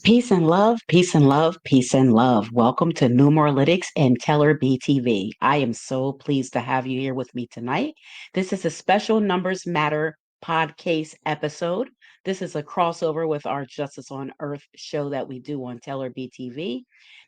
Peace and love, peace and love, peace and love. Welcome to Numeralytics and Keller BTV. I am so pleased to have you here with me tonight. This is a special Numbers Matter podcast episode. This is a crossover with our Justice on Earth show that we do on Keller BTV.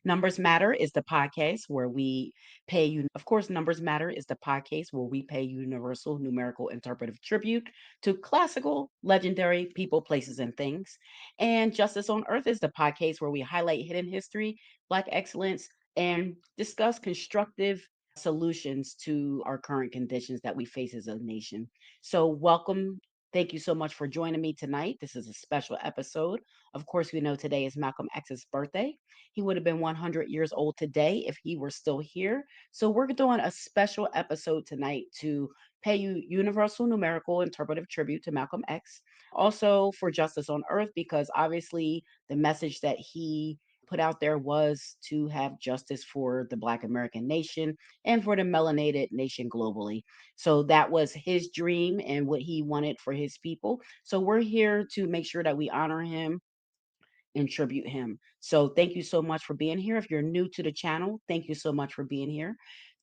Numbers Matter is the podcast where we pay you, of course, Numbers Matter is the podcast where we pay universal numerical interpretive tribute to classical, legendary people, places, and things. And Justice on Earth is the podcast where we highlight hidden history, Black excellence, and discuss constructive solutions to our current conditions that we face as a nation. So, welcome. Thank you so much for joining me tonight. This is a special episode. Of course, we know today is Malcolm X's birthday. He would have been 100 years old today if he were still here. So, we're doing a special episode tonight to pay you universal numerical interpretive tribute to Malcolm X, also for Justice on Earth, because obviously the message that he put out there was to have justice for the Black American nation and for the melanated nation globally. So that was his dream and what he wanted for his people. So we're here to make sure that we honor him and tribute him. So thank you so much for being here. If you're new to the channel, thank you so much for being here.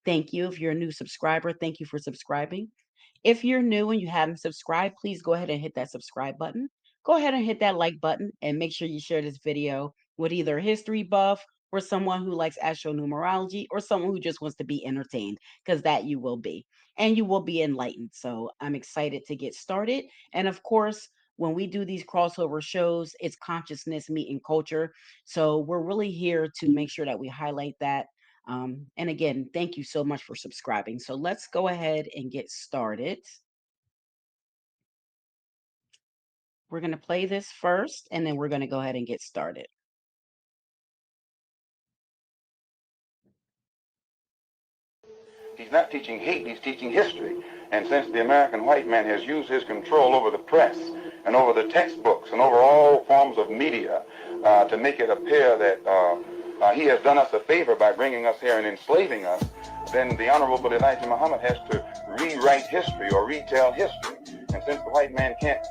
Thank you. If you're a new subscriber, thank you for subscribing. If you're new and you haven't subscribed, please go ahead and hit that subscribe button. Go ahead and hit that like button and make sure you share this video with either a history buff or someone who likes astronumerology or someone who just wants to be entertained, because that you will be. And you will be enlightened. So I'm excited to get started. And of course, when we do these crossover shows, it's consciousness meeting culture. So we're really here to make sure that we highlight that. And again, thank you so much for subscribing. So let's go ahead and get started. We're going to play this first, and then we're going to go ahead and get started. He's not teaching hate, he's teaching history. And since the American white man has used his control over the press and over the textbooks and over all forms of media to make it appear that he has done us a favor by bringing us here and enslaving us, then the Honorable Elijah Muhammad has to rewrite history or retell history. And since the white man can't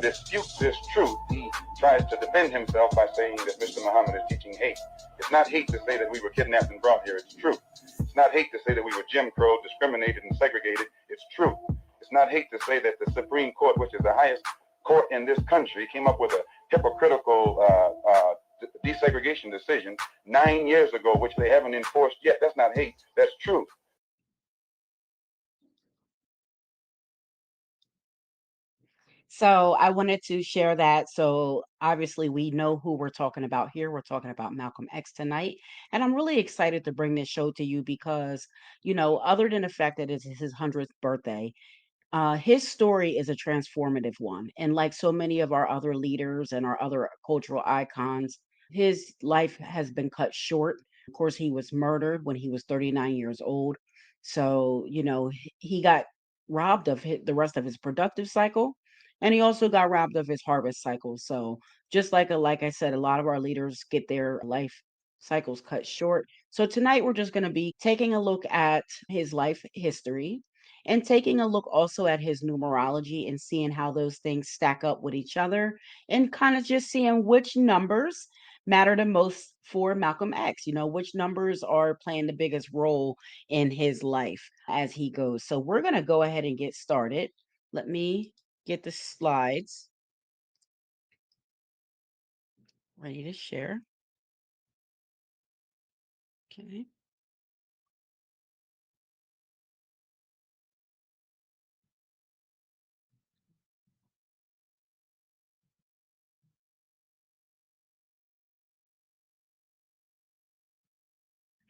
dispute this truth, he tries to defend himself by saying that Mr. Muhammad is teaching hate. It's not hate to say that we were kidnapped and brought here, it's true. It's not hate to say that we were Jim Crow, discriminated and segregated. It's true. It's not hate to say that the Supreme Court, which is the highest court in this country, came up with a hypocritical desegregation decision 9 years ago, which they haven't enforced yet. That's not hate. That's truth. So I wanted to share that. So obviously, we know who we're talking about here. We're talking about Malcolm X tonight. And I'm really excited to bring this show to you because, other than the fact that it's his 100th birthday, his story is a transformative one. And like so many of our other leaders and our other cultural icons, his life has been cut short. Of course, he was murdered when he was 39 years old. So, he got robbed of the rest of his productive cycle. And he also got robbed of his harvest cycle. So, just like I said, a lot of our leaders get their life cycles cut short. So, tonight we're just going to be taking a look at his life history, and taking a look also at his numerology and seeing how those things stack up with each other and kind of just seeing which numbers matter the most for Malcolm X, which numbers are playing the biggest role in his life as he goes. So we're going to go ahead and get started. Let me get the slides ready to share. Okay.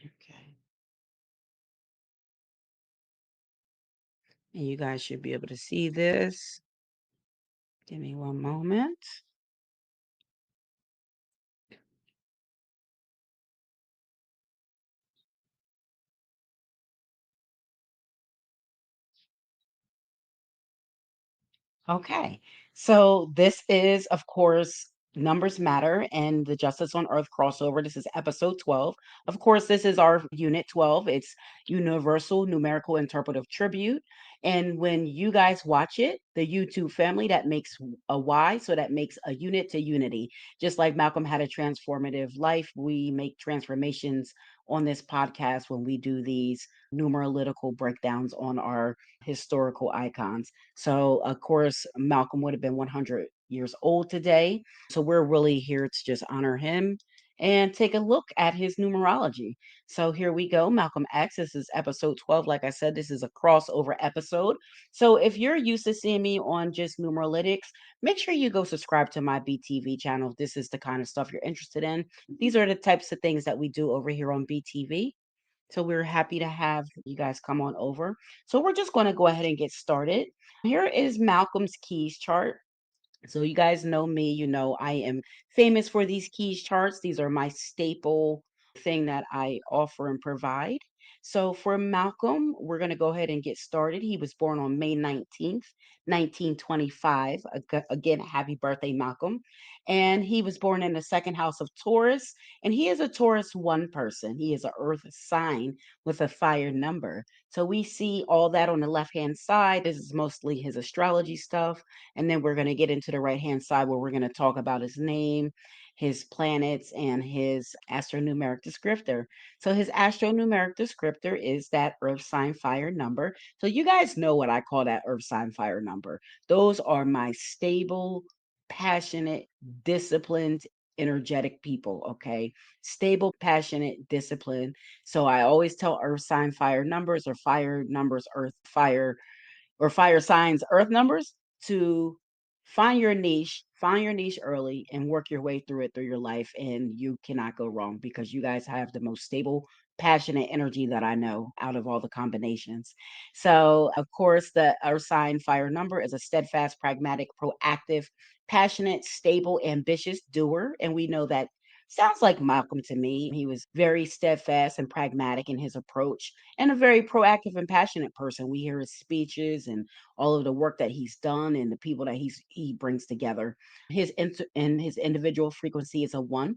Okay. And you guys should be able to see this. Give me one moment. Okay. So this is, of course, Numbers Matter and the Justice on Earth crossover. This is episode 12. Of course, this is our unit 12. It's Universal Numerical Interpretive Tribute. And when you guys watch it, the YouTube family, that makes a Y, so that makes a unit to unity. Just like Malcolm had a transformative life, we make transformations on this podcast when we do these numerological breakdowns on our historical icons. So, of course, Malcolm would have been 100 years old today. So, we're really here to just honor him and take a look at his numerology. So, here we go. Malcolm X. This is episode 12. Like I said, this is a crossover episode. So, if you're used to seeing me on just Numeralytics, make sure you go subscribe to my BTV channel if this is the kind of stuff you're interested in. These are the types of things that we do over here on BTV. So we're happy to have you guys come on over. So we're just going to go ahead and get started. Here is Malcolm's keys chart. So you guys know me, I am famous for these keys charts. These are my staple thing that I offer and provide. So for Malcolm, we're going to go ahead and get started. He was born on May 19th, 1925. Again, happy birthday, Malcolm. And he was born in the second house of Taurus. And he is a Taurus one person. He is an earth sign with a fire number. So we see all that on the left hand side. This is mostly his astrology stuff. And then we're going to get into the right hand side where we're going to talk about his name, his planets, and his astronumeric descriptor. So his astronumeric descriptor is that earth sign fire number. So you guys know what I call that earth sign fire number. Those are my stable, passionate, disciplined, energetic people. Okay. Stable, passionate, disciplined. So I always tell earth sign fire numbers or fire numbers, earth fire or fire signs earth numbers to find your niche early and work your way through it through your life and you cannot go wrong because you guys have the most stable passionate energy that I know out of all the combinations. So of course the earth sign fire number is a steadfast, pragmatic, proactive, passionate, stable, ambitious doer, and we know that sounds like Malcolm to me. He was very steadfast and pragmatic in his approach and a very proactive and passionate person. We hear his speeches and all of the work that he's done and the people that he brings together. And his individual frequency is a 1.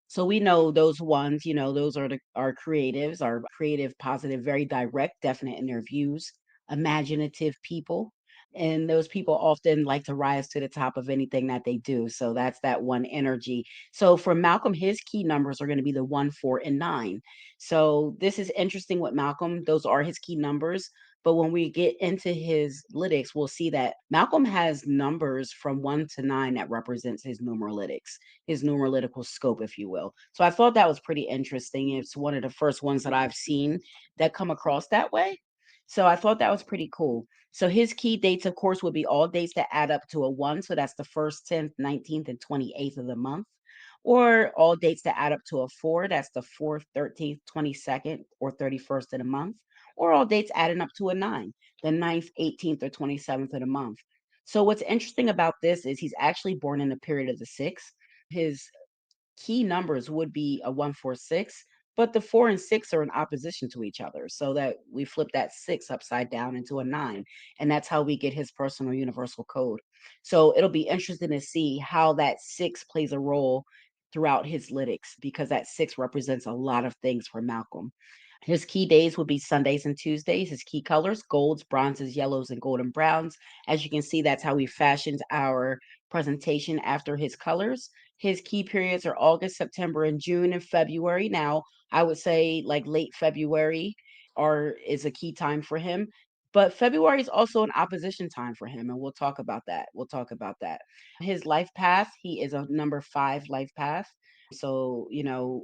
So we know those ones, those are our creatives, our creative, positive, very direct, definite in their views, imaginative people. And those people often like to rise to the top of anything that they do. So that's that one energy. So for Malcolm, his key numbers are going to be the 1, 4, and 9. So this is interesting with Malcolm. Those are his key numbers. But when we get into his lytics, we'll see that Malcolm has numbers from 1 to 9 that represents his numeralytics, his numerological scope, if you will. So I thought that was pretty interesting. It's one of the first ones that I've seen that come across that way. So I thought that was pretty cool. So his key dates, of course, would be all dates that add up to a 1. So that's the 1st, 10th, 19th, and 28th of the month. Or all dates that add up to a 4. That's the 4th, 13th, 22nd, or 31st of the month. Or all dates adding up to a 9, the 9th, 18th, or 27th of the month. So what's interesting about this is he's actually born in the period of the 6. His key numbers would be a 146, but the 4 and 6 are in opposition to each other. So that we flip that 6 upside down into a 9. And that's how we get his personal universal code. So it'll be interesting to see how that 6 plays a role throughout his lytics because that 6 represents a lot of things for Malcolm. His key days would be Sundays and Tuesdays. His key colors, golds, bronzes, yellows, and golden browns. As you can see, that's how we fashioned our presentation after his colors. His key periods are August, September, and June and February. Now, I would say like late February or is a key time for him. But February is also an opposition time for him, and we'll talk about that. We'll talk about that. His life path, he is a number 5 life path. So, a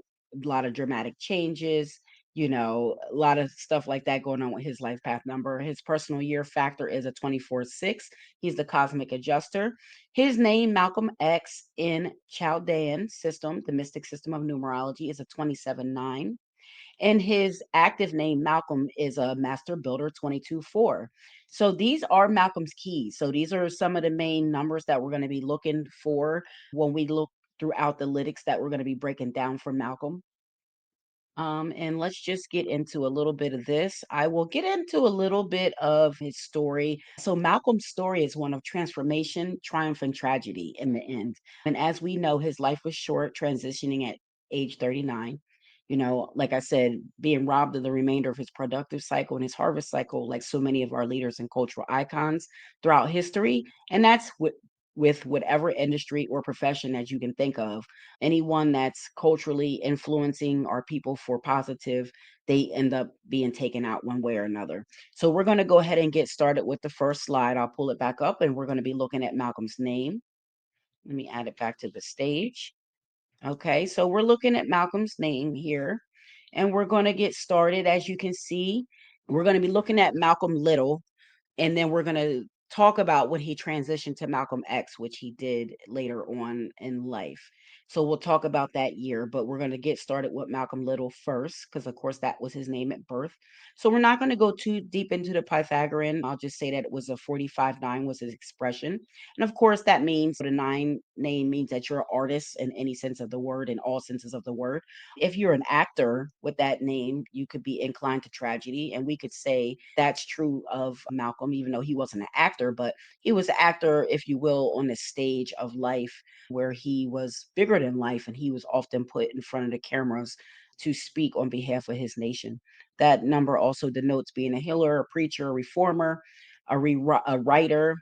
lot of dramatic changes, a lot of stuff like that going on with his life path number. His personal year factor is a 24/6. He's the cosmic adjuster. His name, Malcolm X, in Chaldean system, the mystic system of numerology, is a 27/9. And his active name, Malcolm, is a master builder 22/4. So these are Malcolm's keys. So these are some of the main numbers that we're going to be looking for when we look throughout the lytics that we're going to be breaking down for Malcolm. And let's just get into a little bit of this. I will get into a little bit of his story. So, Malcolm's story is one of transformation, triumph, and tragedy in the end. And as we know, his life was short, transitioning at age 39. Like I said, being robbed of the remainder of his productive cycle and his harvest cycle, like so many of our leaders and cultural icons throughout history. And that's with whatever industry or profession that you can think of, anyone that's culturally influencing our people for positive, they end up being taken out one way or another. So we're going to go ahead and get started with the first slide. I'll pull it back up and we're going to be looking at Malcolm's name. Let me add it back to the stage. Okay, so we're looking at Malcolm's name here and we're going to get started. As you can see, we're going to be looking at Malcolm Little, and then we're going to talk about when he transitioned to Malcolm X, which he did later on in life. So we'll talk about that year, but we're going to get started with Malcolm Little first, because of course that was his name at birth. So we're not going to go too deep into the Pythagorean. I'll just say that it was a 45/9 was his expression. And of course, that means the 9 name means that you're an artist in any sense of the word, in all senses of the word. If you're an actor with that name, you could be inclined to tragedy. And we could say that's true of Malcolm, even though he wasn't an actor, but he was an actor, if you will, on the stage of life where he was bigger than life and he was often put in front of the cameras to speak on behalf of his nation. That number also denotes being a healer, a preacher, a reformer, a writer,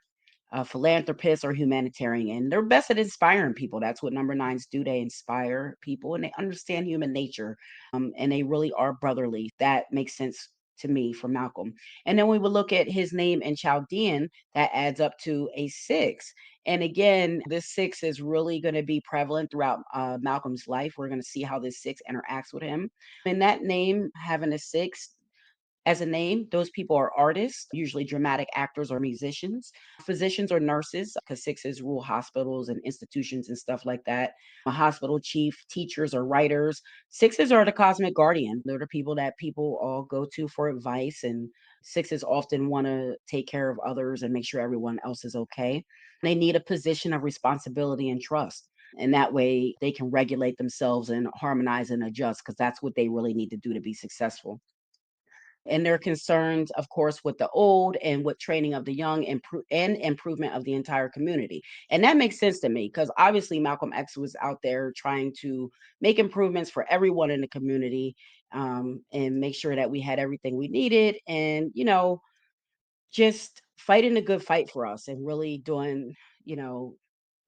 a philanthropist, or humanitarian. They're best at inspiring people. That's what number nines do. They inspire people and they understand human nature. And they really are brotherly. That makes sense to me for Malcolm. And then we would look at his name in Chaldean, that adds up to a 6. And again, this 6 is really going to be prevalent throughout Malcolm's life. We're going to see how this 6 interacts with him. And that name, having a 6, as a name, those people are artists, usually dramatic actors or musicians, physicians or nurses, because sixes rule hospitals and institutions and stuff like that. A hospital chief, teachers or writers. Sixes are the cosmic guardian. They're the people that people all go to for advice. And sixes often want to take care of others and make sure everyone else is okay. They need a position of responsibility and trust. And that way they can regulate themselves and harmonize and adjust, because that's what they really need to do to be successful. And they're concerned, of course, with the old and with training of the young and improvement of the entire community. And that makes sense to me because obviously Malcolm X was out there trying to make improvements for everyone in the community, and make sure that we had everything we needed. And, just fighting a good fight for us and really doing, you know,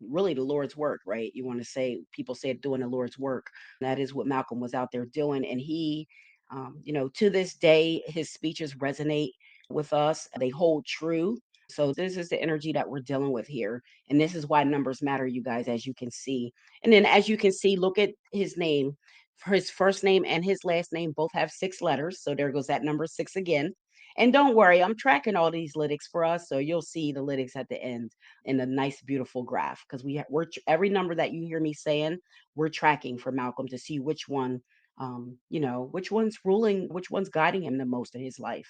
really the Lord's work, right? You want to say, people say doing the Lord's work. That is what Malcolm was out there doing. And he, to this day, his speeches resonate with us, they hold true. So, this is the energy that we're dealing with here. And this is why numbers matter, you guys, as you can see. And then, as you can see, look at his name. His first name and his last name both have 6 letters. So, there goes that number 6 again. And don't worry, I'm tracking all these lytics for us. So, you'll see the lytics at the end in a nice, beautiful graph, because every number that you hear me saying, we're tracking for Malcolm to see which one, which one's ruling, which one's guiding him the most in his life.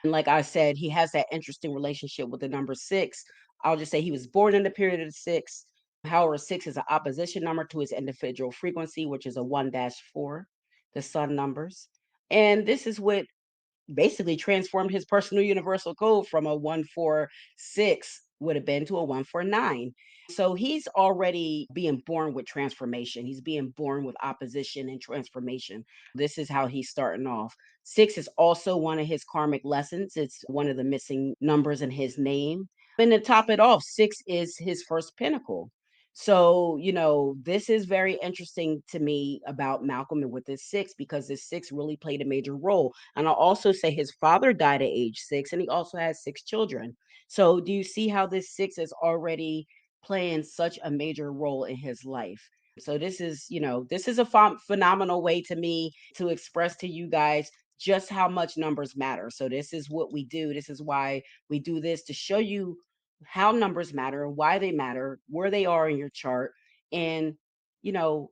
And like I said, he has that interesting relationship with the number 6. I'll just say he was born in the period of the 6. However, 6 is an opposition number to his individual frequency, which is a 1-4, the sun numbers. And this is what basically transformed his personal universal code from a 146 would have been to a 149. So he's already being born with transformation. He's being born with opposition and transformation. This is how he's starting off. Six is also one of his karmic lessons. It's one of the missing numbers in his name. And to top it off, six is his first pinnacle. So, this is very interesting to me about Malcolm and with this six, because this six really played a major role. And I'll also say his father died at age six, and he also has six children. So, do you see how this six is already playing such a major role in his life? So, this is a phenomenal way to me to express to you guys just how much numbers matter. So, this is what we do. This is why we do this, to show you how numbers matter, why they matter, where they are in your chart, and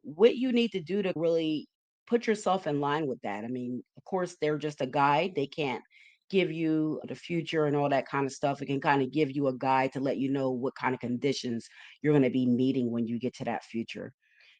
what you need to do to really put yourself in line with that. I mean, of course, they're just a guide. They can't give you the future and all that kind of stuff. It can kind of give you a guide to let you know what kind of conditions you're going to be meeting when you get to that future.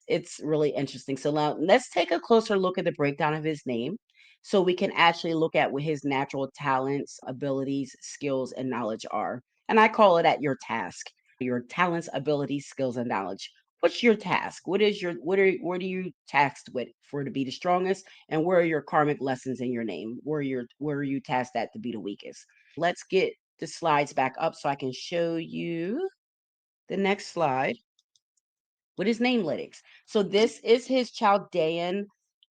It's really interesting. So now let's take a closer look at the breakdown of his name, so we can actually look at what his natural talents, abilities, skills, and knowledge are. And I call it at your task, your talents, abilities, skills, and knowledge. What's your task? What are you tasked with for to be the strongest? And where are your karmic lessons in your name? Where are you tasked at to be the weakest? Let's get the slides back up so I can show you the next slide with his namelytics. So this is his Chaldean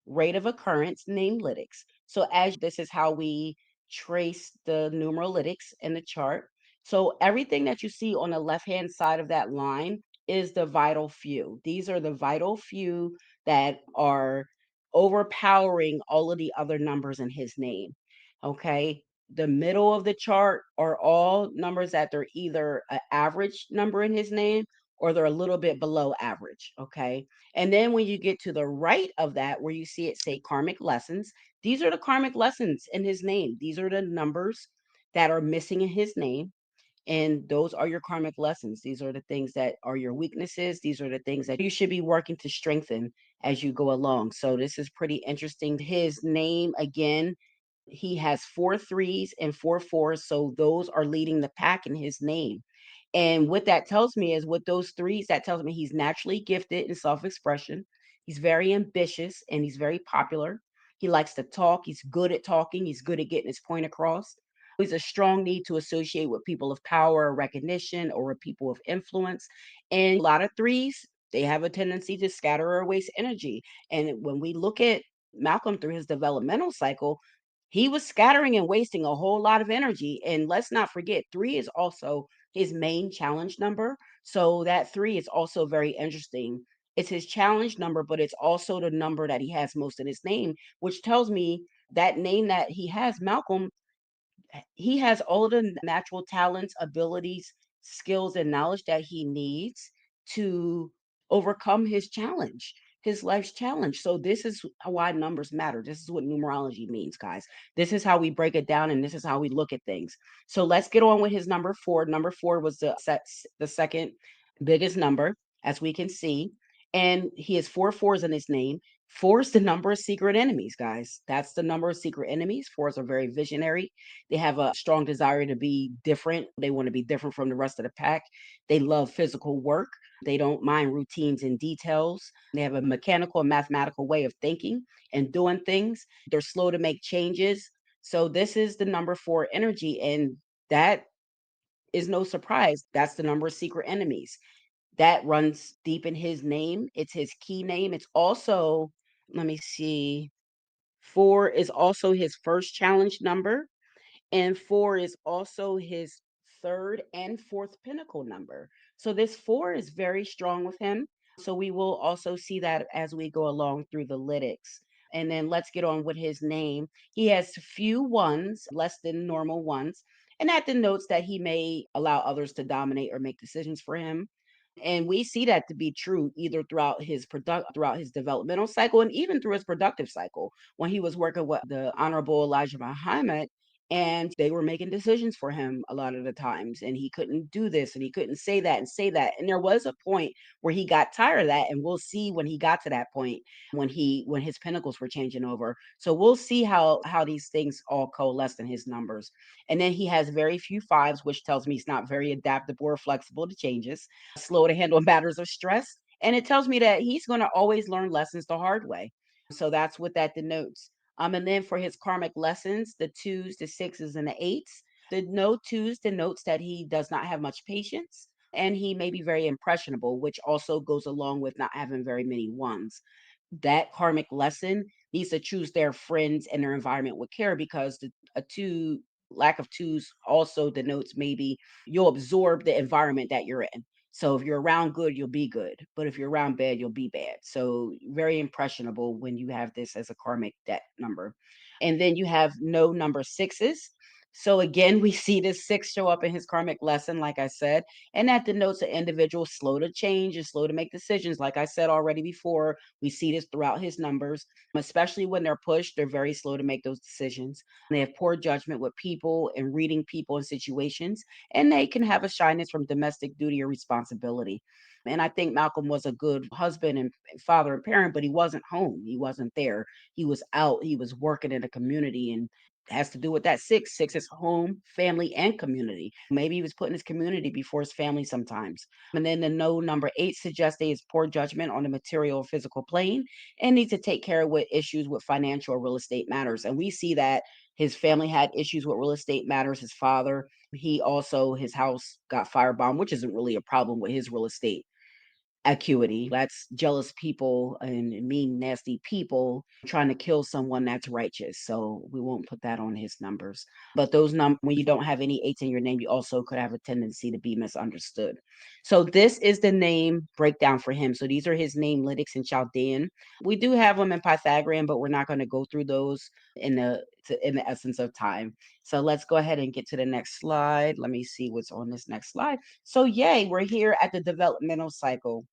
rate of occurrence namelytics. So as this is how we trace the numerologics in the chart. So everything that you see on the left-hand side of that line is the vital few. These are the vital few that are overpowering all of the other numbers in his name. Okay. The middle of the chart are all numbers that they're either an average number in his name, or they're a little bit below average. Okay. And then when you get to the right of that, where you see it say karmic lessons, these are the karmic lessons in his name. These are the numbers that are missing in his name. And those are your karmic lessons. These are the things that are your weaknesses. These are the things that you should be working to strengthen as you go along. So this is pretty interesting. His name, again, he has four threes and four fours. So those are leading the pack in his name. And what that tells me is, with those threes, that tells me he's naturally gifted in self expression. He's very ambitious and he's very popular. He likes to talk. He's good at talking. He's good at getting his point across. He's a strong need to associate with people of power, recognition, or with people of influence. And a lot of threes, they have a tendency to scatter or waste energy. And when we look at Malcolm through his developmental cycle, he was scattering and wasting a whole lot of energy. And let's not forget, three is also his main challenge number. So that three is also very interesting. It's his challenge number, but it's also the number that he has most in his name, which tells me that name that he has, Malcolm, he has all the natural talents, abilities, skills, and knowledge that he needs to overcome his challenge, his life's challenge. So this is why numbers matter. This is what numerology means, guys. This is how we break it down, and this is how we look at things. So let's get on with his number four. Number four was the second biggest number, as we can see. And he has four fours in his name. Four is the number of secret enemies, guys. That's the number of secret enemies. Fours are very visionary. They have a strong desire to be different. They want to be different from the rest of the pack. They love physical work. They don't mind routines and details. They have a mechanical and mathematical way of thinking and doing things. They're slow to make changes. So this is the number four energy. And that is no surprise. That's the number of secret enemies. That runs deep in his name. It's his key name. It's also, let me see, four is also his first challenge number. And four is also his third and fourth pinnacle number. So this four is very strong with him. So we will also see that as we go along through the lytics. And then let's get on with his name. He has few ones, less than normal ones. And that denotes that he may allow others to dominate or make decisions for him. And we see that to be true either throughout his developmental cycle, and even through his productive cycle. When he was working with the Honorable Elijah Muhammad, and they were making decisions for him a lot of the times, and he couldn't do this and he couldn't say that and say that. And there was a point where he got tired of that, and we'll see when he got to that point, when his pinnacles were changing over. So we'll see how these things all coalesce in his numbers. And then he has very few fives, which tells me he's not very adaptable or flexible to changes, slow to handle matters of stress, and it tells me that he's going to always learn lessons the hard way. So that's what that denotes. And then for his karmic lessons, the twos, the sixes, and the eights, the no twos denotes that he does not have much patience and he may be very impressionable, which also goes along with not having very many ones. That karmic lesson needs to choose their friends and their environment with care, because a two lack of twos also denotes maybe you'll absorb the environment that you're in. So if you're around good, you'll be good, but if you're around bad, you'll be bad. So very impressionable when you have this as a karmic debt number. And then you have no number sixes. So again, we see this six show up in his karmic lesson, like I said, and that denotes an individual slow to change and slow to make decisions. Like I said already before, we see this throughout his numbers, especially when they're pushed, they're very slow to make those decisions. They have poor judgment with people and reading people and situations, and they can have a shyness from domestic duty or responsibility. And I think Malcolm was a good husband and father and parent, but he wasn't home. He wasn't there. He was out. He was working in a community, and has to do with that six. Six is home, family, and community. Maybe he was putting his community before his family sometimes. And then the no number eight suggests that he has poor judgment on the material or physical plane and needs to take care of what issues with financial or real estate matters. And we see that his family had issues with real estate matters. His father, he also, his house got firebombed, which isn't really a problem with his real estate acuity. That's jealous people and mean, nasty people trying to kill someone that's righteous. So we won't put that on his numbers. But those when you don't have any eights in your name, you also could have a tendency to be misunderstood. So this is the name breakdown for him. So these are his name lytics in Chaldean. We do have them in Pythagorean, but we're not going to go through those in the essence of time. So let's go ahead and get to the next slide. Let me see what's on this next slide. So yay, we're here at the developmental cycle.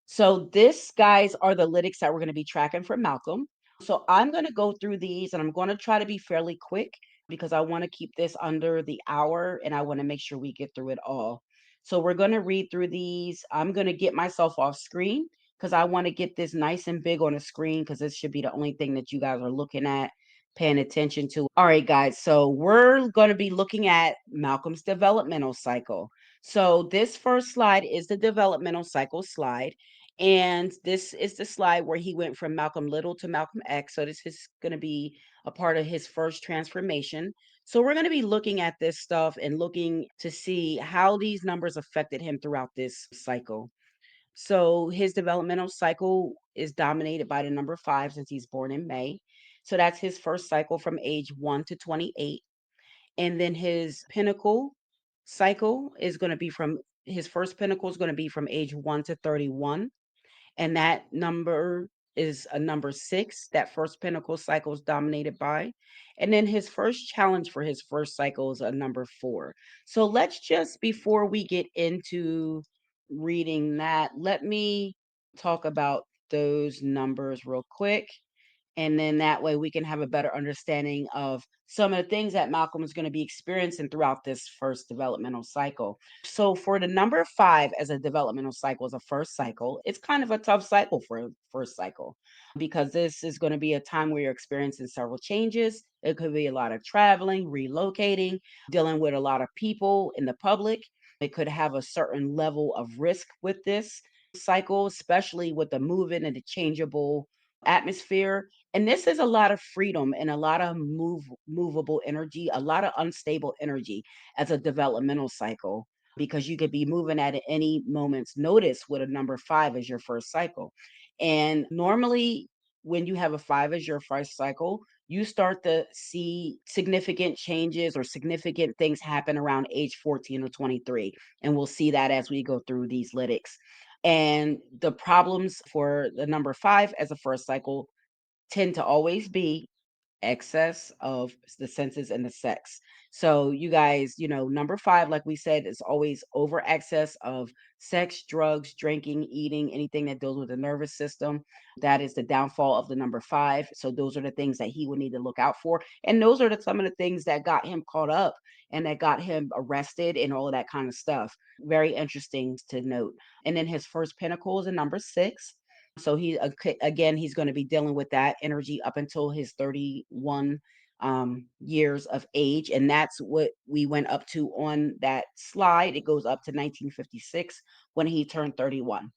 So this, guys, are the lytics that we're going to be tracking for Malcolm. So I'm going to go through these and I'm going to try to be fairly quick because I want to keep this under the hour and I want to make sure we get through it all. So we're going to read through these. I'm going to get myself off screen because I want to get this nice and big on the screen because this should be the only thing that you guys are looking at, paying attention to. All right, guys. So we're going to be looking at Malcolm's developmental cycle. So this first slide is the developmental cycle slide. And this is the slide where he went from Malcolm Little to Malcolm X. So this is going to be a part of his first transformation. So we're going to be looking at this stuff and looking to see how these numbers affected him throughout this cycle. So his developmental cycle is dominated by the number five since he's born in May. So that's his first cycle from age 1 to 28. And then his pinnacle cycle is going to be from his first pinnacle is going to be from age 1 to 31, and that number is a number six. That first pinnacle cycle is dominated by. And then his first challenge for his first cycle is a number four. So let's just, before we get into reading that, let me talk about those numbers real quick. And then that way we can have a better understanding of some of the things that Malcolm is going to be experiencing throughout this first developmental cycle. So for the number five as a developmental cycle, as a first cycle, it's kind of a tough cycle for a first cycle because this is going to be a time where you're experiencing several changes. It could be a lot of traveling, relocating, dealing with a lot of people in the public. It could have a certain level of risk with this cycle, especially with the moving and the changeable atmosphere. And this is a lot of freedom and a lot of movable energy, a lot of unstable energy as a developmental cycle, because you could be moving at any moment's notice with a number five as your first cycle. And normally, when you have a five as your first cycle, you start to see significant changes or significant things happen around age 14 or 23. And we'll see that as we go through these lytics. And the problems for the number five as a first cycle tend to always be excess of the senses and the sex. So you guys, number 5, like we said, is always over excess of sex, drugs, drinking, eating, anything that deals with the nervous system. That is the downfall of the number 5. So those are the things that he would need to look out for. And those are some of the things that got him caught up and that got him arrested and all of that kind of stuff. Very interesting to note. And then his first pinnacle is a number 6. So again, he's going to be dealing with that energy up until his 31 years of age. And that's what we went up to on that slide. It goes up to 1956 when he turned 31.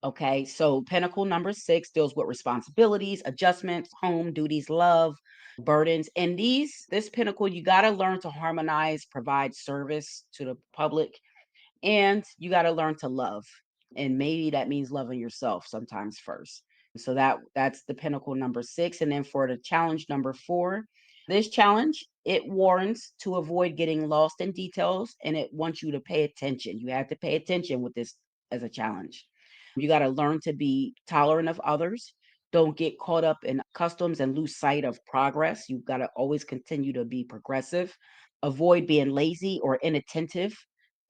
Okay, so pinnacle number 6 deals with responsibilities, adjustments, home duties, love, burdens. And this pinnacle, you got to learn to harmonize, provide service to the public, and you got to learn to love. And maybe that means loving yourself sometimes first. So that's the pinnacle number 6. And then for the challenge number 4, this challenge, it warns to avoid getting lost in details and it wants you to pay attention. You have to pay attention with this as a challenge. You got to learn to be tolerant of others. Don't get caught up in customs and lose sight of progress. You've got to always continue to be progressive. Avoid being lazy or inattentive.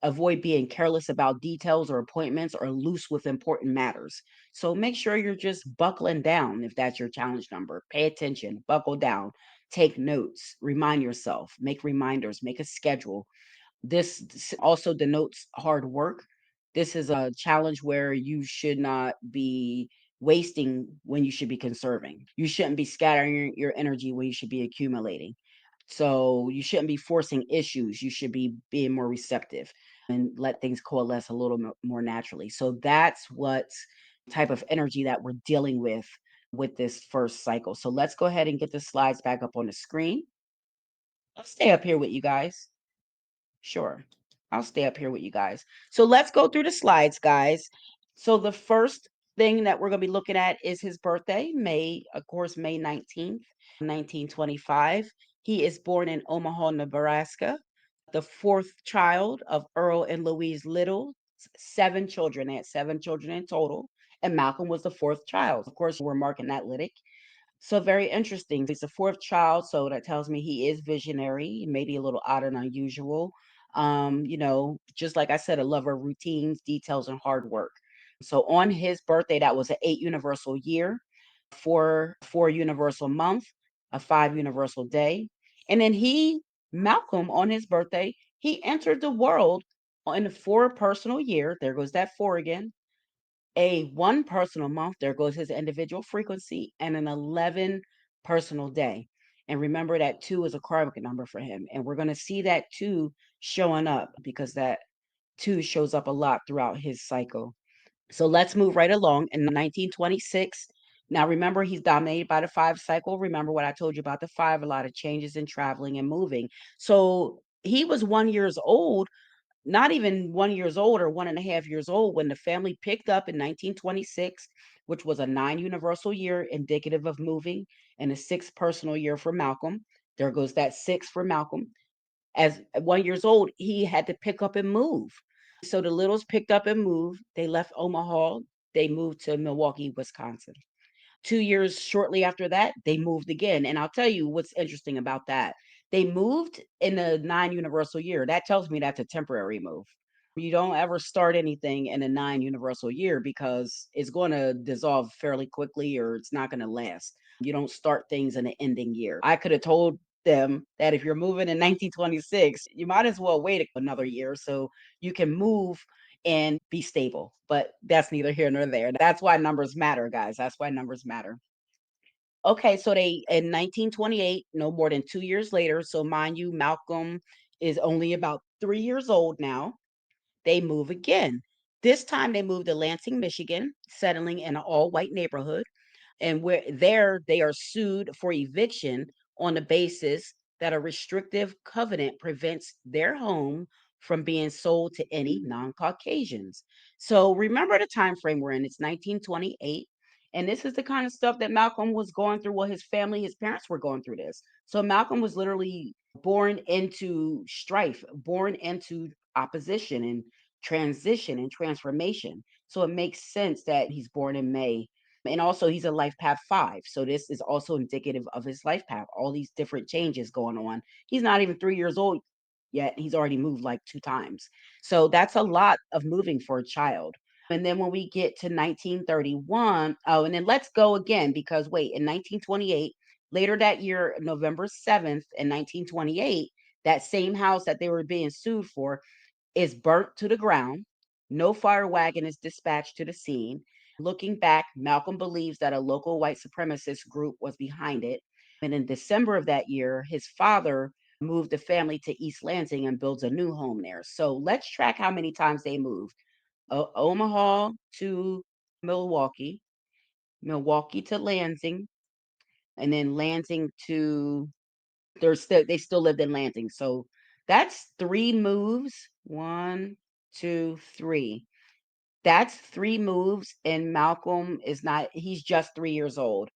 Avoid being careless about details or appointments or loose with important matters. So make sure you're just buckling down if that's your challenge number. Pay attention, buckle down, take notes, remind yourself, make reminders, make a schedule. This also denotes hard work. This is a challenge where you should not be wasting when you should be conserving. You shouldn't be scattering your energy when you should be accumulating. So you shouldn't be forcing issues. You should be being more receptive and let things coalesce a little more naturally. So that's what type of energy that we're dealing with this first cycle. So let's go ahead and get the slides back up on the screen. I'll stay up here with you guys. Sure. I'll stay up here with you guys. So let's go through the slides, guys. So the first thing that we're going to be looking at is his birthday, of course, May 19th, 1925. He is born in Omaha, Nebraska, the fourth child of Earl and Louise Little, 7 children. They had 7 children in total. And Malcolm was the fourth child. Of course, we're marking that lytic. So very interesting. He's a fourth child, so that tells me he is visionary, maybe a little odd and unusual. Just like I said, a lover of routines, details, and hard work. So on his birthday, that was an 8 universal year, four universal month, a 5 universal day. And then Malcolm, on his birthday, he entered the world in a 4 personal year. There goes that 4 again, a 1 personal month, there goes his individual frequency, and an 11 personal day. And remember that 2 is a karmic number for him. And we're going to see that 2 showing up because that 2 shows up a lot throughout his cycle. So let's move right along. In 1926, now remember, he's dominated by the 5 cycle. Remember what I told you about the 5, a lot of changes in traveling and moving. So he was 1 years old, not even 1 years old or 1.5 years old when the family picked up in 1926, which was a 9 universal year indicative of moving and a 6 personal year for Malcolm. There goes that 6 for Malcolm. As at 1 years old, he had to pick up and move. So the littles picked up and moved. They left Omaha. They moved to Milwaukee, Wisconsin. 2 years shortly after that, they moved again. And I'll tell you what's interesting about that. They moved in the 9 universal year. That tells me that's a temporary move. You don't ever start anything in a 9 universal year because it's going to dissolve fairly quickly or it's not going to last. You don't start things in an ending year. I could have told them that if you're moving in 1926, you might as well wait another year so you can move and be stable. But that's neither here nor there. That's why numbers matter, guys. That's why numbers matter. Okay, so they in 1928, no more than 2 years later. So mind you, Malcolm is only about 3 years old now. They move again. This time they moved to Lansing, Michigan, settling in an all-white neighborhood. And where there they are sued for eviction on the basis that a restrictive covenant prevents their home from being sold to any non-Caucasians. So remember the time frame we're in. It's 1928. And this is the kind of stuff that Malcolm was going through. Well, his family, his parents were going through this. So Malcolm was literally born into strife, born into opposition and transition and transformation. So it makes sense that he's born in May And also, he's a life path 5. So this is also indicative of his life path. All these different changes going on. He's not even 3 years old yet. He's already moved like 2 times. So that's a lot of moving for a child. And then when we get to 1931, oh, and then let's go again because wait, in 1928, later that year, November 7th in 1928, that same house that they were being sued for is burnt to the ground. No fire wagon is dispatched to the scene. Looking back, Malcolm believes that a local white supremacist group was behind it. And in December of that year, his father moved the family to East Lansing and builds a new home there. So let's track how many times they moved. Omaha to Milwaukee, Milwaukee to Lansing, and then Lansing to they still lived in Lansing. So that's 3 moves. 1, 2, 3. That's 3 moves, and Malcolm is not he's just 3 years old.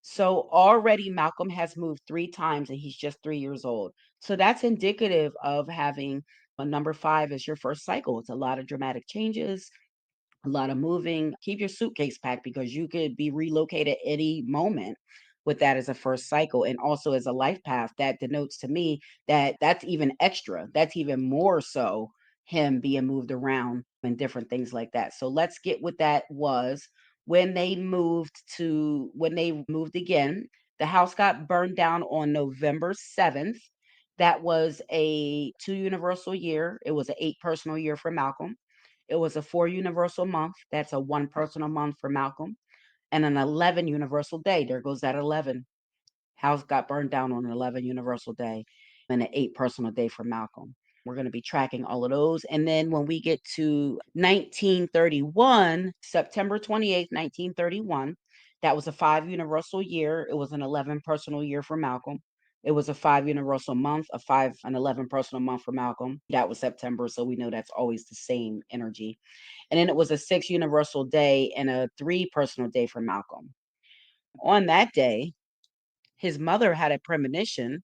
So already Malcolm has moved 3 times and he's just 3 years old. So that's indicative of having a number 5 as your first cycle. It's a lot of dramatic changes, a lot of moving. Keep your suitcase packed because you could be relocated any moment with that as a first cycle and also as a life path. That denotes to me that that's even extra. That's even more so him being moved around and different things like that. So let's get what that was. When they moved again, the house got burned down on November 7th. That was a 2 universal year. It was an 8 personal year for Malcolm. It was a 4 universal month. That's a 1 personal month for Malcolm, and an 11 universal day. There goes that 11. House got burned down on an 11 universal day and an 8 personal day for Malcolm. We're going to be tracking all of those. And then when we get to 1931, September 28th, 1931, that was a 5 universal year. It was an 11 personal year for Malcolm. It was a 5 universal month, a 5 and 11 personal month for Malcolm. That was September, so we know that's always the same energy. And then it was a 6 universal day and a 3 personal day for Malcolm. On that day, his mother had a premonition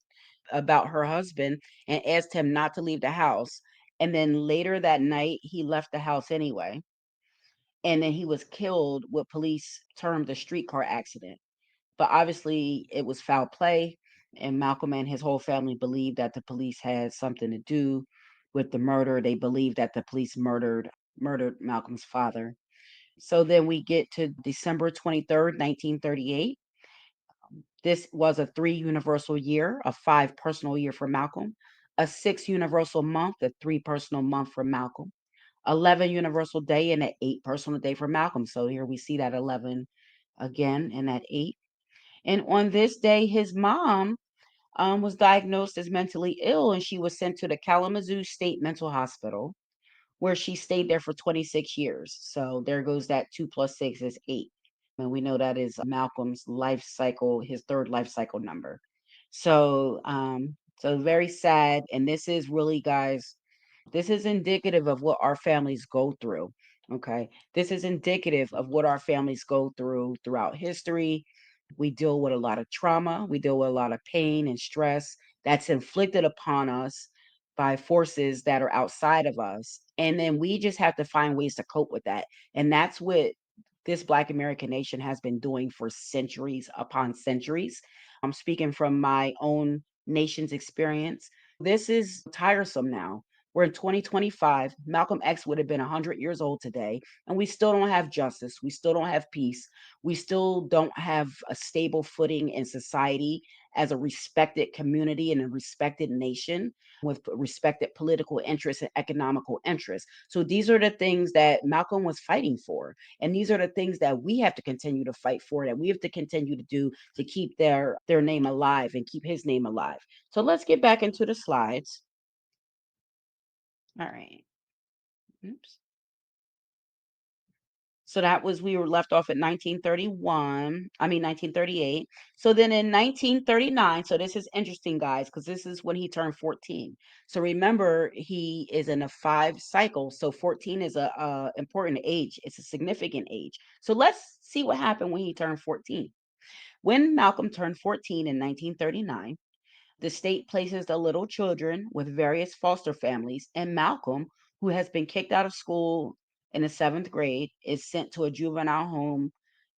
about her husband and asked him not to leave the house. And then later that night, he left the house anyway. And then he was killed what police termed a streetcar accident. But obviously, it was foul play. And Malcolm and his whole family believed that the police had something to do with the murder. They believed that the police murdered Malcolm's father. So then we get to December 23rd, 1938. This was a 3 universal year, a 5 personal year for Malcolm, a 6 universal month, a 3 personal month for Malcolm, 11 universal day, and an 8 personal day for Malcolm. So here we see that 11 again and that 8. And on this day, his mom was diagnosed as mentally ill and she was sent to the Kalamazoo State Mental Hospital where she stayed there for 26 years. So there goes that 2 plus 6 is 8. And we know that is Malcolm's life cycle, his third life cycle number. So very sad. And this is really, guys, this is indicative of what our families go through. Okay. This is indicative of what our families go through throughout history. We deal with a lot of trauma. We deal with a lot of pain and stress that's inflicted upon us by forces that are outside of us. And then we just have to find ways to cope with that. And that's what this Black American nation has been doing for centuries upon centuries. I'm speaking from my own nation's experience. This is tiresome now. We're in 2025. Malcolm X would have been 100 years old today, and we still don't have justice. We still don't have peace. We still don't have a stable footing in society as a respected community and a respected nation with respected political interests and economical interests. So these are the things that Malcolm was fighting for. And these are the things that we have to continue to fight for, that we have to continue to do to keep their name alive and keep his name alive. So let's get back into the slides. All right. Oops. So that was we were left off at 1931. I mean 1938. So then in 1939, so this is interesting, guys, because this is when he turned 14. So remember, he is in a 5 cycle. So 14 is a important age. It's a significant age. So let's see what happened when he turned 14. When Malcolm turned 14 in 1939, the state places the little children with various foster families, and Malcolm, who has been kicked out of school in the 7th grade, is sent to a juvenile home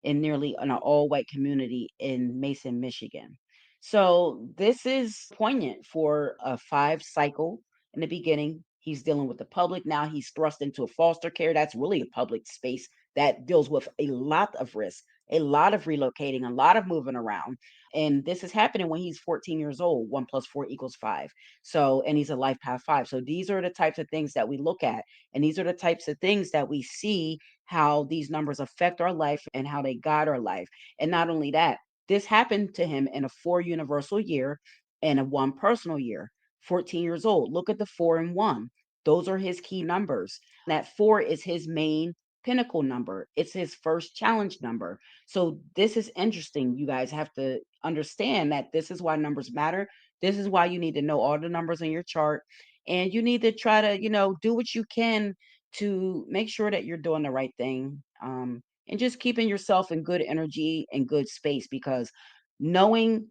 in nearly an all-white community in Mason, Michigan. So this is poignant for a 5 cycle. In the beginning, he's dealing with the public. Now he's thrust into a foster care. That's really a public space that deals with a lot of risk, a lot of relocating, a lot of moving around. And this is happening when he's 14 years old. 1 plus 4 equals 5. So, and he's a life path 5. So these are the types of things that we look at. And these are the types of things that we see how these numbers affect our life and how they guide our life. And not only that, this happened to him in a 4 universal year and a 1 personal year. 14 years old. Look at the 4 and 1. Those are his key numbers. That 4 is his main pinnacle number. It's his first challenge number. So this is interesting. You guys have to understand that this is why numbers matter. This is why you need to know all the numbers in your chart. And you need to try to, do what you can to make sure that you're doing the right thing. And just keeping yourself in good energy and good space, because knowing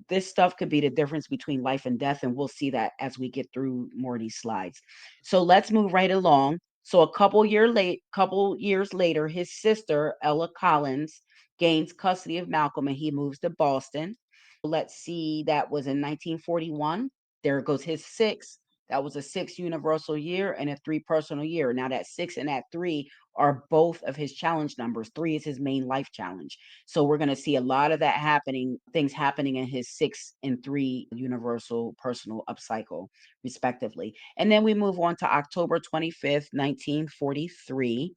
this stuff could be the difference between life and death. And we'll see that as we get through more of these slides. So let's move right along. So a couple years later, his sister, Ella Collins, gains custody of Malcolm and he moves to Boston. Let's see, that was in 1941. There goes his 6. That was a 6 universal year and a 3 personal year. Now that 6 and that 3 are both of his challenge numbers. 3 is his main life challenge. So we're going to see a lot of that happening, things happening in his 6 and 3 universal personal upcycle, respectively. And then we move on to October 25th, 1943,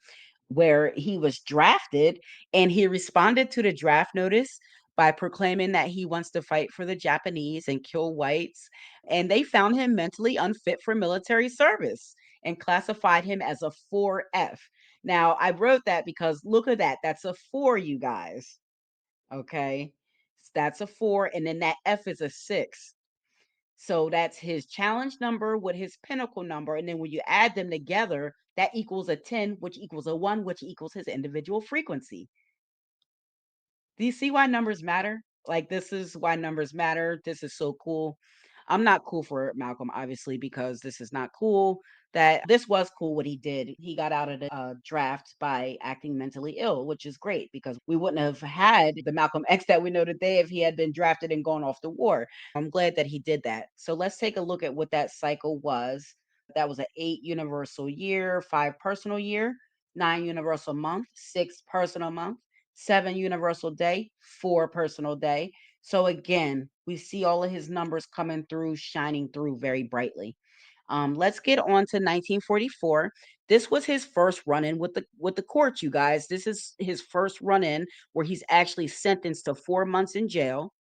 where he was drafted and he responded to the draft notice by proclaiming that he wants to fight for the Japanese and kill whites. And they found him mentally unfit for military service and classified him as a 4F. Now, I wrote that because look at that. That's a 4, you guys. Okay. That's a 4. And then that F is a 6. So that's his challenge number with his pinnacle number. And then when you add them together, that equals a 10, which equals a 1, which equals his individual frequency. Do you see why numbers matter? Like, this is why numbers matter. This is so cool. I'm not cool for Malcolm, obviously, because this is not cool. That this was cool what he did. He got out of the draft by acting mentally ill, which is great because we wouldn't have had the Malcolm X that we know today if he had been drafted and gone off to war. I'm glad that he did that. So let's take a look at what that cycle was. That was an 8 universal year, 5 personal year, 9 universal month, 6 personal month, 7 universal day, 4 personal day. So again, we see all of his numbers coming through, shining through very brightly. Let's get on to 1944. This was his first run-in with the courts, you guys. This is his first run-in where he's actually sentenced to 4 months in jail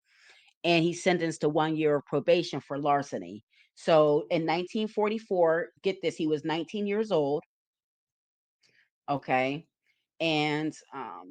and he's sentenced to 1 year of probation for larceny. So in 1944, get this, he was 19 years old. Okay. And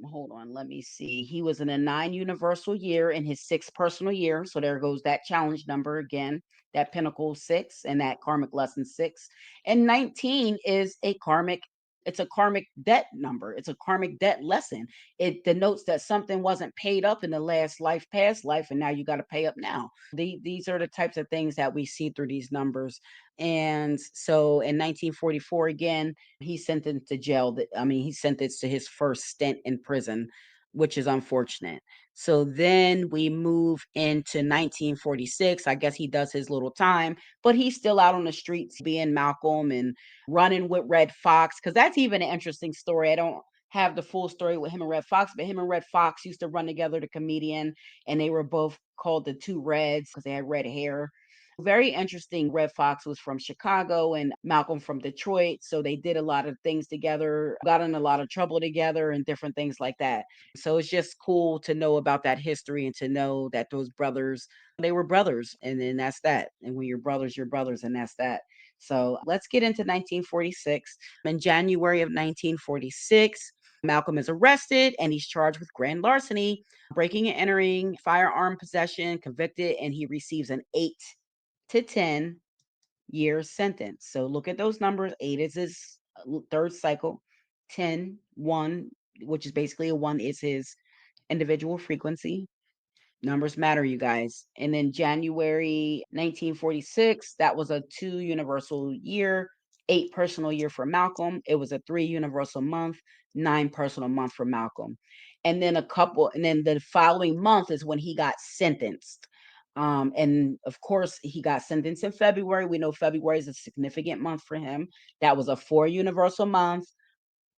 hold on, let me see. He was in a 9 universal year in his 6 personal year. So there goes that challenge number again, that pinnacle 6 and that karmic lesson 6. And 19 is a karmic, it's a karmic debt number. It's a karmic debt lesson. It denotes that something wasn't paid up in the last life, past life, and now you got to pay up now. These are the types of things that we see through these numbers. And so in 1944, again, he's sentenced to jail. He's sentenced to his first stint in prison, which is unfortunate. So then we move into 1946. I guess he does his little time, but he's still out on the streets being Malcolm and running with Red Fox, because that's even an interesting story. I don't have the full story with him and Red Fox, but him and Red Fox used to run together, the comedian, and they were both called the Two Reds because they had red hair. Very interesting. Red Fox was from Chicago and Malcolm from Detroit. So they did a lot of things together, got in a lot of trouble together and different things like that. So it's just cool to know about that history and to know that those brothers, they were brothers. And then that's that. And when you're brothers, and that's that. So let's get into 1946. In January of 1946, Malcolm is arrested and he's charged with grand larceny, breaking and entering, firearm possession, convicted, and he receives an 8 to 10 year sentence. So look at those numbers. 8 is his third cycle, 10, 1, which is basically a 1 is his individual frequency. Numbers matter, you guys. And then January 1946, that was a 2 universal year. 8 personal year for Malcolm. It was a 3 universal month, 9 personal month for Malcolm. And then the following month is when he got sentenced. And of course, he got sentenced in February. We know February is a significant month for him. That was a 4 universal month,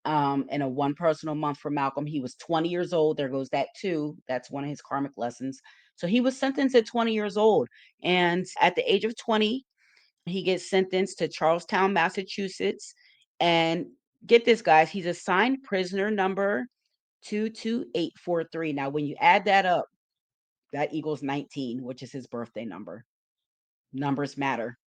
and a 1 personal month for Malcolm. He was 20 years old. There goes that too. That's one of his karmic lessons. So he was sentenced at 20 years old. And at the age of 20, he gets sentenced to Charlestown, Massachusetts. And get this, guys, he's assigned prisoner number 22843. Now, when you add that up, that equals 19, which is his birthday number. Numbers matter.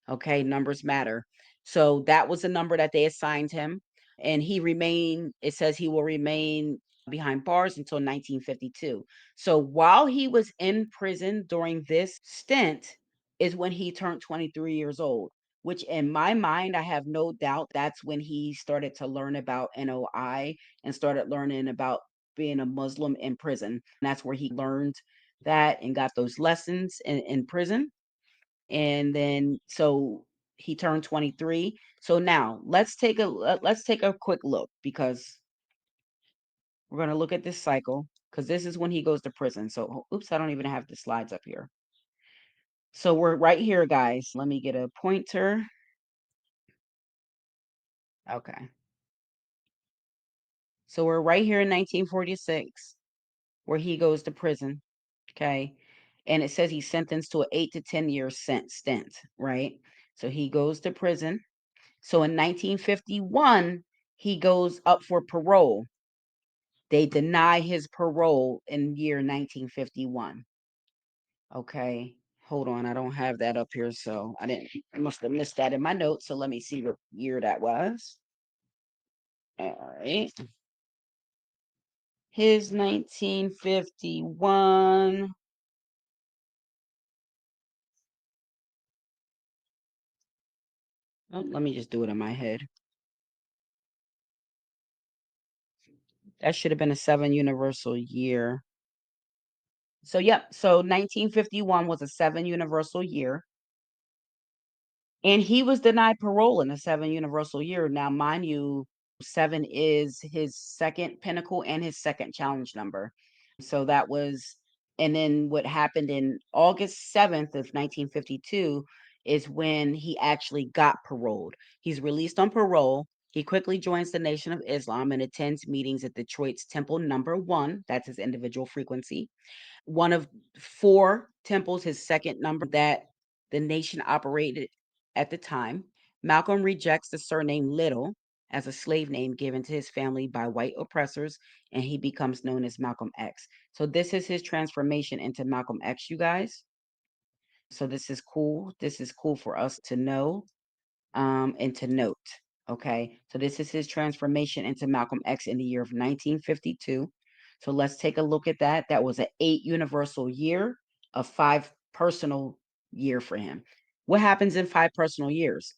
Okay, numbers matter. So that was the number that they assigned him. And it says he will remain behind bars until 1952. So while he was in prison during this stint is when he turned 23 years old, which in my mind, I have no doubt that's when he started to learn about NOI and started learning about being a Muslim in prison. That's where he learned that and got those lessons in prison. And then so he turned 23. So now let's take a quick look, because we're going to look at this cycle, because this is when he goes to prison. So oops, I don't even have the slides up here. So we're right here, guys. Let me get a pointer. Okay. So we're right here in 1946 where he goes to prison. Okay. And it says he's sentenced to an 8 to 10 year stint, right? So he goes to prison. So in 1951, he goes up for parole. They deny his parole in year 1951. Okay. Hold on. I don't have that up here. So I must have missed that in my notes. So let me see what year that was. All right. His 1951. Oh, let me just do it in my head. That should have been a 7 universal year. So, yep. So 1951 was a 7 universal year. And he was denied parole in a 7 universal year. Now, mind you, 7 is his second pinnacle and his second challenge number. So that was, and then what happened in August 7th of 1952 is when he actually got paroled. He's released on parole. He quickly joins the Nation of Islam and attends meetings at Detroit's Temple Number 1. That's his individual frequency. One of 4 temples, his second number that the nation operated at the time. Malcolm rejects the surname Little as a slave name given to his family by white oppressors, and he becomes known as Malcolm X. So this is his transformation into Malcolm X, you guys. So this is cool. This is cool for us to know, and to note. Okay, so this is his transformation into Malcolm X in the year of 1952. So let's take a look at that. That was an 8 universal year, a 5 personal year for him. What happens in 5 personal years?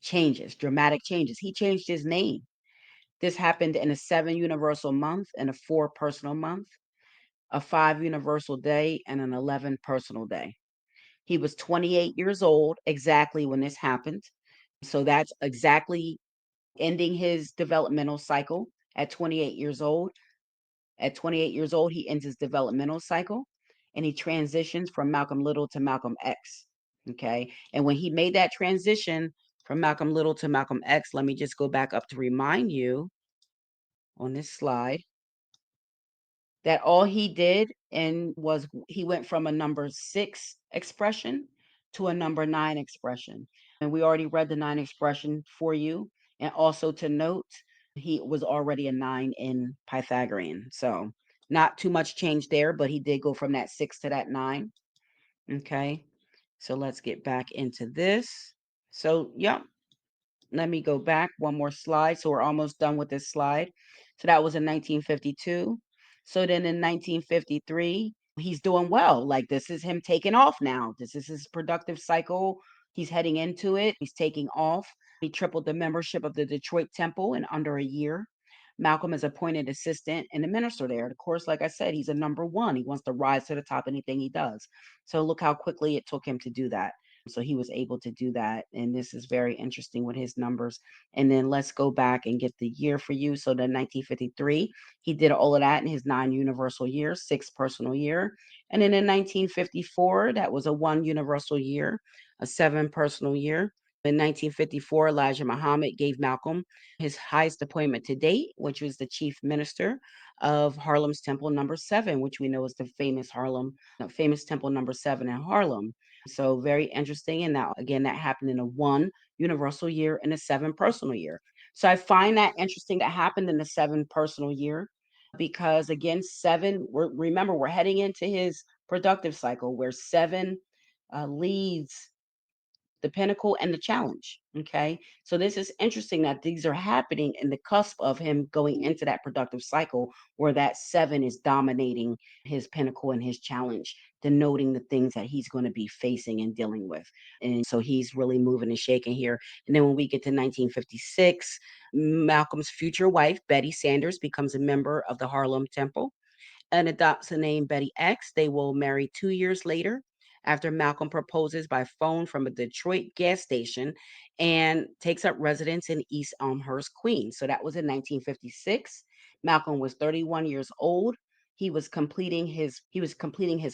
Changes, dramatic changes. He changed his name. This happened in a 7 universal month and a 4 personal month, a 5 universal day, and an 11 personal day. He was 28 years old exactly when this happened. So that's exactly ending his developmental cycle at 28 years old. At 28 years old, he ends his developmental cycle and he transitions from Malcolm Little to Malcolm X. Okay. And when he made that transition from Malcolm Little to Malcolm X, let me just go back up to remind you on this slide that all he did and was he went from a number 6 expression to a number 9 expression. And we already read the 9 expression for you. And also to note, he was already a 9 in Pythagorean. So not too much change there, but he did go from that 6 to that 9. Okay. So let's get back into this. So, yep. Let me go back one more slide. So we're almost done with this slide. So that was in 1952. So then in 1953, he's doing well. Like this is him taking off now. This is his productive cycle. He's heading into it. He's taking off. He tripled the membership of the Detroit Temple in under a year. Malcolm is appointed assistant and a minister there. Of course, like I said, he's a number 1. He wants to rise to the top of anything he does. So look how quickly it took him to do that. So he was able to do that. And this is very interesting with his numbers. And then let's go back and get the year for you. So the 1953, he did all of that in his 9 universal years, 6 personal year. And then in 1954, that was a 1 universal year, a 7 personal year. In 1954, Elijah Muhammad gave Malcolm his highest appointment to date, which was the chief minister of Harlem's Temple Number Seven, which we know is the famous famous Temple Number Seven in Harlem. So very interesting. And now again, that happened in a 1 universal year and a 7 personal year. So I find that interesting that happened in the 7 personal year because again, remember, we're heading into his productive cycle where seven leads the pinnacle and the challenge. Okay. So this is interesting that these are happening in the cusp of him going into that productive cycle where that seven is dominating his pinnacle and his challenge, denoting the things that he's going to be facing and dealing with. And so he's really moving and shaking here. And then when we get to 1956, Malcolm's future wife, Betty Sanders, becomes a member of the Harlem Temple and adopts the name Betty X. They will marry 2 years later after Malcolm proposes by phone from a Detroit gas station and takes up residence in East Elmhurst, Queens. So that was in 1956. Malcolm was 31 years old. He was completing his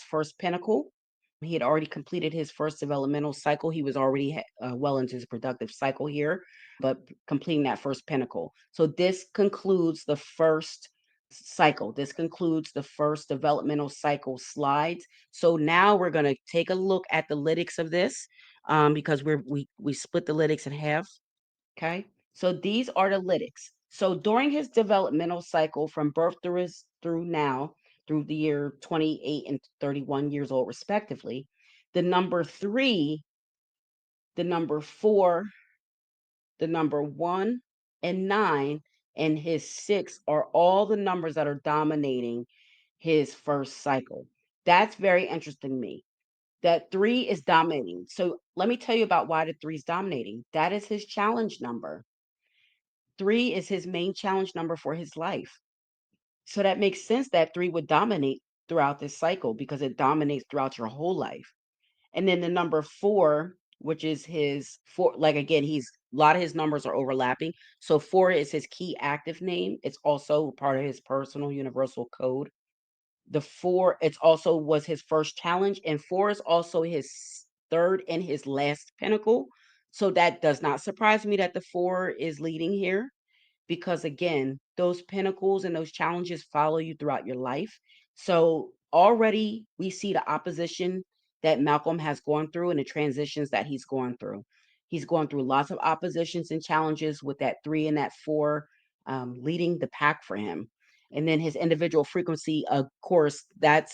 first pinnacle. He had already completed his first developmental cycle. He was already well into his productive cycle here, but completing that first pinnacle. So this concludes the first cycle. This concludes the first developmental cycle slides. So now we're going to take a look at the lytics of this because we split the lytics in half. Okay. So these are the lytics. So during his developmental cycle from birth through now, through the year 28 and 31 years old, respectively, the number three, the number four, the number one, and nine, and his six are all the numbers that are dominating his first cycle. That's very interesting to me. That three is dominating. So let me tell you about why the three is dominating. That is his challenge number. Three is his main challenge number for his life. So that makes sense that three would dominate throughout this cycle because it dominates throughout your whole life. And then the number four, which is his four, like again, he's a lot of his numbers are overlapping. So four is his key active name. It's also part of his personal universal code. The four, it's also was his first challenge, and four is also his third and his last pinnacle. So that does not surprise me that the four is leading here because again, those pinnacles and those challenges follow you throughout your life. So already we see the opposition that Malcolm has gone through and the transitions that he's gone through. He's gone through lots of oppositions and challenges with that three and that four leading the pack for him. And then his individual frequency, of course, I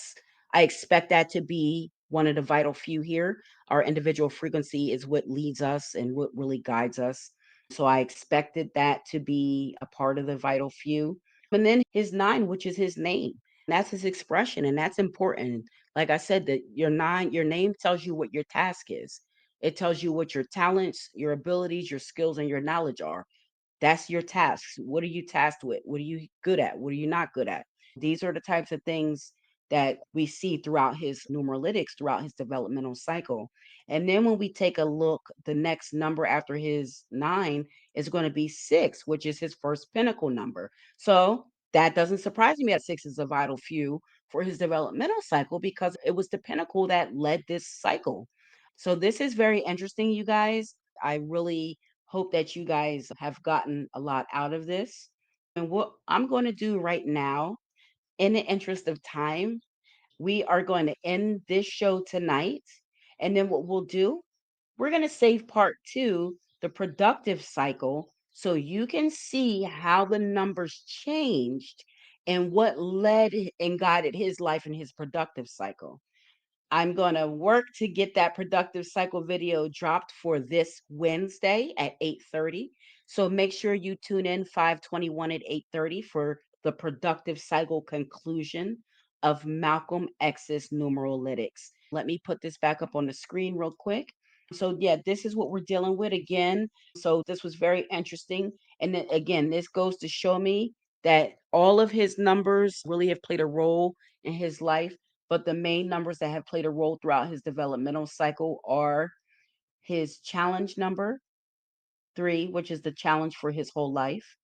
expect that to be one of the vital few here. Our individual frequency is what leads us and what really guides us, so I expected that to be a part of the vital few. And then his nine, which is his name. That's his expression, and that's important. Like I said, that your name tells you what your task is. It tells you what your talents, your abilities, your skills, and your knowledge are. That's your tasks. What are you tasked with? What are you good at? What are you not good at? These are the types of things that we see throughout his numeralytics, throughout his developmental cycle. And then when we take a look, the next number after his nine is going to be six, which is his first pinnacle number. So that doesn't surprise me that six is a vital few for his developmental cycle because it was the pinnacle that led this cycle. So this is very interesting, you guys. I really hope that you guys have gotten a lot out of this. And what I'm going to do right now, in the interest of time, we are going to end this show tonight. And then what we'll do, we're going to save part two, the productive cycle, so you can see how the numbers changed and what led and guided his life in his productive cycle. I'm going to work to get that productive cycle video dropped for this Wednesday at 8:30. So make sure you tune in 521 at 8:30 for the productive cycle conclusion of Malcolm X's numeralytics. Let me put this back up on the screen real quick. So yeah, this is what we're dealing with again. So this was very interesting. And then again, this goes to show me that all of his numbers really have played a role in his life, but the main numbers that have played a role throughout his developmental cycle are his challenge number 3, which is the challenge for his whole life,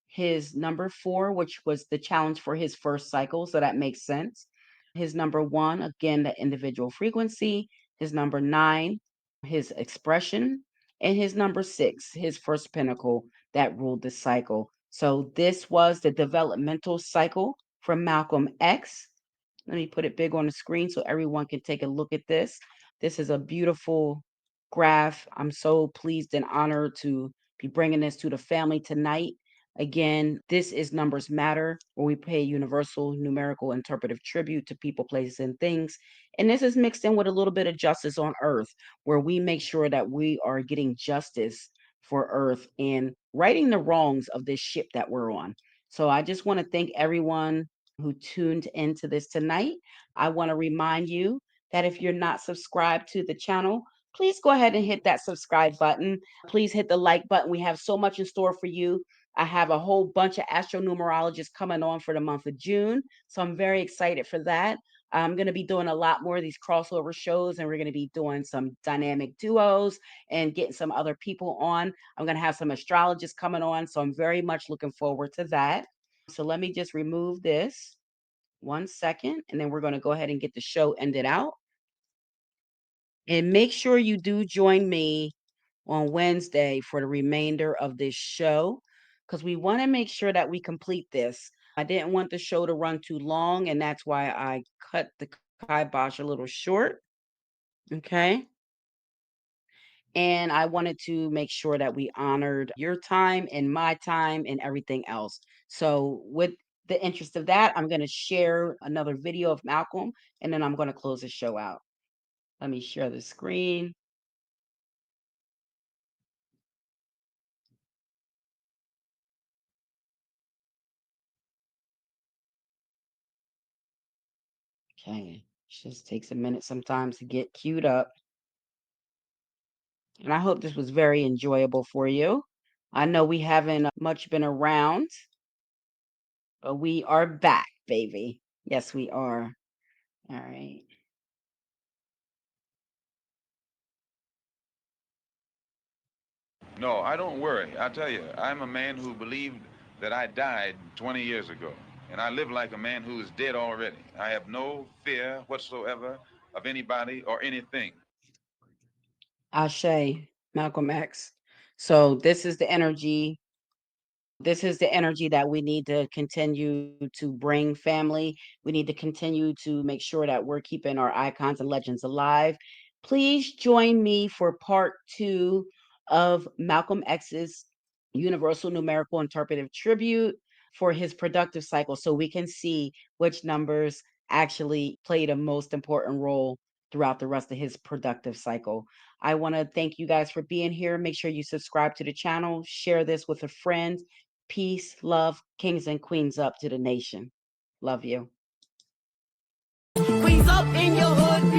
his number 4, which was the challenge for his first cycle, so that makes sense. His number 1, again, the individual frequency, his number 9, his expression, and his number 6, his first pinnacle that ruled the cycle. So this was the developmental cycle from Malcolm X. Let me put it big on the screen so everyone can take a look at this. This is a beautiful graph. I'm so pleased and honored to be bringing this to the family tonight. Again, this is Numbers Matter, where we pay universal, numerical, interpretive tribute to people, places, and things. And this is mixed in with a little bit of justice on earth, where we make sure that we are getting justice for earth and righting the wrongs of this ship that we're on. So I just want to thank everyone who tuned into this tonight. I want to remind you that if you're not subscribed to the channel, please go ahead and hit that subscribe button. Please hit the like button. We have so much in store for you. I have a whole bunch of astronumerologists coming on for the month of June. So I'm very excited for that. I'm going to be doing a lot more of these crossover shows, and we're going to be doing some dynamic duos and getting some other people on. I'm going to have some astrologists coming on. So I'm very much looking forward to that. So let me just remove this 1 second, and then we're going to go ahead and get the show ended out. And make sure you do join me on Wednesday for the remainder of this show because we want to make sure that we complete this. I didn't want the show to run too long, and that's why I cut the kibosh a little short. Okay. And I wanted to make sure that we honored your time and my time and everything else. So, with the interest of that, I'm going to share another video of Malcolm and then I'm going to close the show out. Let me share the screen. Okay. It just takes a minute sometimes to get queued up. And I hope this was very enjoyable for you. I know we haven't much been around, but we are back, baby. Yes, we are. All right. No, I don't worry. I tell you, I'm a man who believed that I died 20 years ago, and I live like a man who is dead already. I have no fear whatsoever of anybody or anything. Ashe, Malcolm X. So this is the energy. This is the energy that we need to continue to bring family. We need to continue to make sure that we're keeping our icons and legends alive. Please join me for part 2 of Malcolm X's Universal Numerical Interpretive Tribute for his productive cycle so we can see which numbers actually played a most important role throughout the rest of his productive cycle. I want to thank you guys for being here. Make sure you subscribe to the channel, share this with a friend. Peace, love, kings and queens up to the nation. Love you. Queens up in your hood,